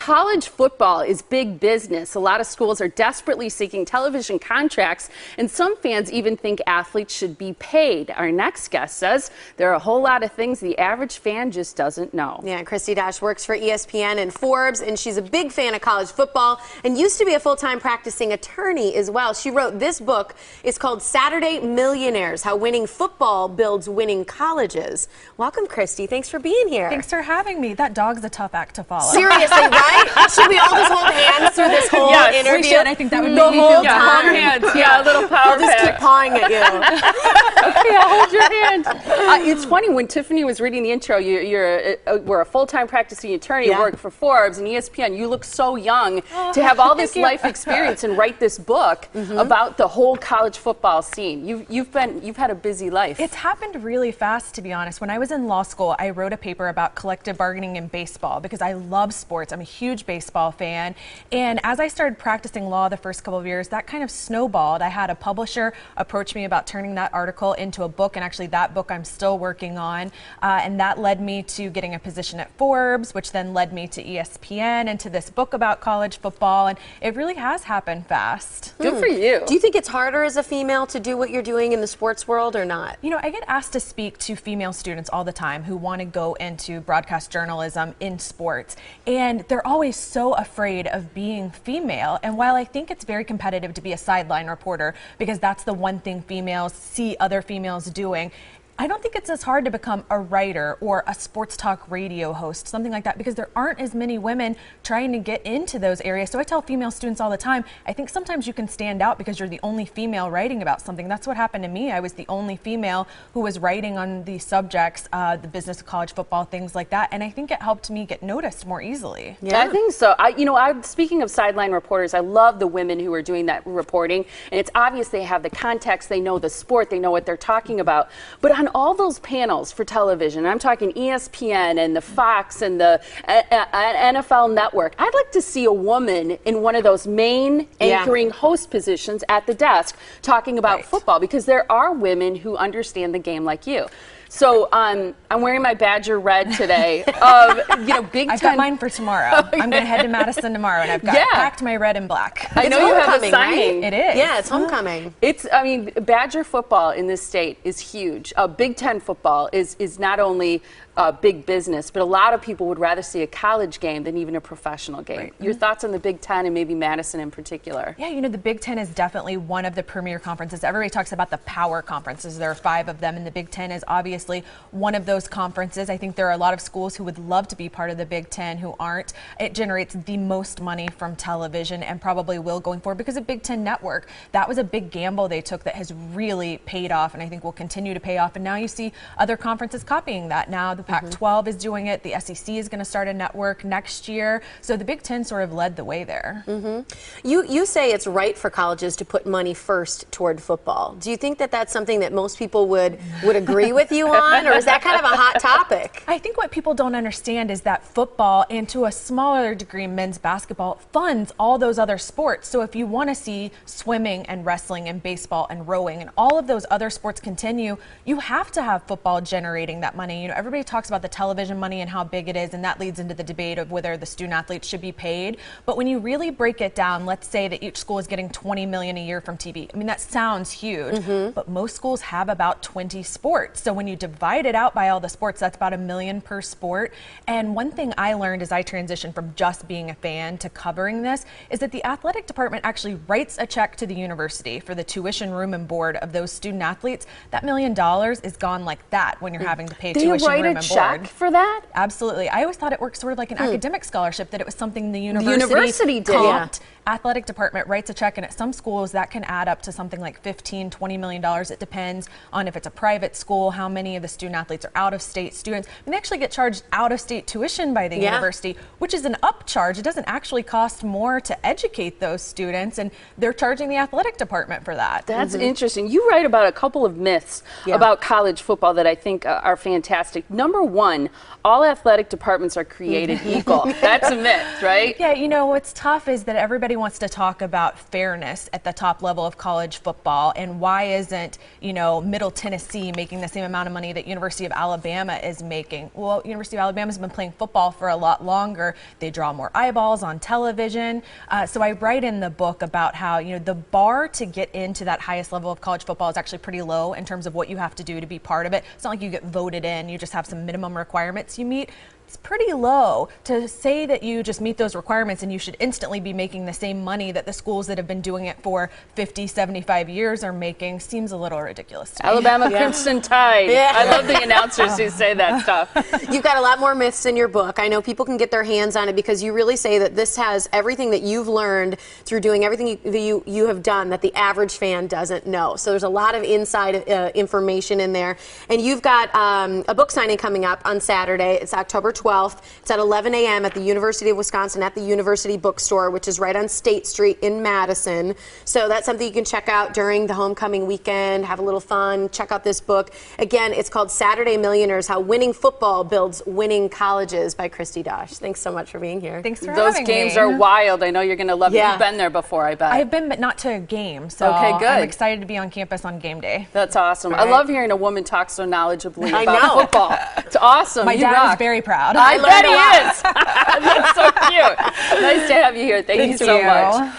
College football is big business. A lot of schools are desperately seeking television contracts, and some fans even think athletes should be paid. Our next guest says there are a whole lot of things the average fan just doesn't know. Yeah, Christy Dosh works for ESPN and Forbes, and she's a big fan of college football and used to be a full-time practicing attorney as well. She wrote this book. It's called Saturday Millionaires, How Winning Football Builds Winning Colleges. Welcome, Christy. Thanks for being here. Thanks for having me. That dog's a tough act to follow. Seriously, right? Should we all just hold hands through this whole interview? We should. I think that would make me feel time. Hands. Yeah, a little power I'll just keep pawing at you. Okay, I'll hold your hand. It's funny, when Tiffany was reading the intro, we're a full-time practicing attorney, you work for Forbes and ESPN. You look so young to have all this life experience and write this book about the whole college football scene. You've had a busy life. It's happened really fast, to be honest. When I was in law school, I wrote a paper about collective bargaining in baseball because I love sports. I'm a huge baseball fan. And as I started practicing law the first couple of years, that kind of snowballed. I had a publisher approach me about turning that article into a book, and actually that book I'm still working on. And that led me to getting a position at Forbes, which then led me to ESPN and to this book about college football. And it really has happened fast. Good for you. Do you think it's harder as a female to do what you're doing in the sports world or not? You know, I get asked to speak to female students all the time who want to go into broadcast journalism in sports. And they're always so afraid of being female. And while I think it's very competitive to be a sideline reporter, because that's the one thing females see other females doing, I don't think it's as hard to become a writer or a sports talk radio host, something like that, because there aren't as many women trying to get into those areas. So I tell female students all the time, I think sometimes you can stand out because you're the only female writing about something. That's what happened to me. I was the only female who was writing on these subjects, the business of college football, things like that. And I think it helped me get noticed more easily. Yeah, I think so. Speaking of sideline reporters, I love the women who are doing that reporting. And it's obvious they have the context, they know the sport, they know what they're talking about. But on all those panels for television, I'm talking ESPN and the Fox and the NFL Network, I'd like to see a woman in one of those main anchoring host positions at the desk talking about football, because there are women who understand the game like you. So I'm wearing my Badger red today. Big I've got mine for tomorrow. I'm going to head to Madison tomorrow, and I've got packed my red and black. I know you have a signing. Right? It is. Yeah, it's homecoming. Badger football in this state is huge. Big Ten football is not only big business, but a lot of people would rather see a college game than even a professional game. Right. Your thoughts on the Big Ten and maybe Madison in particular? Yeah, you know, the Big Ten is definitely one of the premier conferences. Everybody talks about the power conferences. There are 5 of them, and the Big Ten is obviously one of those conferences. I think there are a lot of schools who would love to be part of the Big Ten who aren't. It generates the most money from television and probably will going forward because of Big Ten Network. That was a big gamble they took that has really paid off, and I think will continue to pay off. And now you see other conferences copying that. Now the Pac-12 is doing it. The SEC is going to start a network next year. So the Big Ten sort of led the way there. You say it's right for colleges to put money first toward football. Do you think that that's something that most people would agree with you on, or is that kind of a hot topic? I think what people don't understand is that football, and to a smaller degree men's basketball, funds all those other sports. So if you want to see swimming and wrestling and baseball and rowing and all of those other sports continue, you have to have football generating that money. You know, everybody talks about the television money and how big it is, and that leads into the debate of whether the student athletes should be paid. But when you really break it down, let's say that each school is getting $20 million a year from TV. I mean, that sounds huge, but most schools have about 20 sports. So when you divide it out by all the sports, that's about $1 million per sport. And one thing I learned as I transitioned from just being a fan to covering this is that the athletic department actually writes a check to the university for the tuition, room, and board of those student athletes. That $1 million is gone like that when you're having to pay tuition, room, and board. Check for that? Absolutely. I always thought it worked sort of like an academic scholarship, that it was something the university did. Comped. Athletic department writes a check, and at some schools that can add up to something like $15–20 million. It depends on if it's a private school, how many of the student athletes are out-of-state students. And they actually get charged out-of-state tuition by the university, which is an upcharge. It doesn't actually cost more to educate those students, and they're charging the athletic department for that. That's interesting. You write about a couple of myths about college football that I think are fantastic. Number one, all athletic departments are created equal. That's a myth, right? Yeah, you know, what's tough is that everybody wants to talk about fairness at the top level of college football, and why isn't, you know, Middle Tennessee making the same amount of money money that University of Alabama is making. Well, University of Alabama has been playing football for a lot longer. They draw more eyeballs on television. So I write in the book about how, the bar to get into that highest level of college football is actually pretty low in terms of what you have to do to be part of it. It's not like you get voted in, you just have some minimum requirements you meet. It's pretty low to say that you just meet those requirements and you should instantly be making the same money that the schools that have been doing it for 50, 75 years are making. Seems a little ridiculous to me. Alabama Crimson Tide. Yeah. I love the announcers who say that stuff. You've got a lot more myths in your book. I know people can get their hands on it because you really say that this has everything that you've learned through doing everything you have done that the average fan doesn't know. So there's a lot of inside information in there. And you've got a book signing coming up on Saturday. It's October 12th. It's at 11 a.m. at the University of Wisconsin at the University Bookstore, which is right on State Street in Madison. So that's something you can check out during the homecoming weekend, have a little fun, check out this book. Again, it's called Saturday Millionaires, How Winning Football Builds Winning Colleges by Christy Dosh. Thanks so much for being here. Thanks for Those having games me. are wild. I know you're going to love it. Yeah. You've been there before, I bet. I've been, but not to a game. So Okay, good. I'm excited to be on campus on game day. That's awesome. I Right. love hearing a woman talk so knowledgeably I about know. football. It's awesome. My You dad rock. is very proud. I bet learned a lot. he is. That's so cute. Nice to have you here. Thank you Thank so you. much.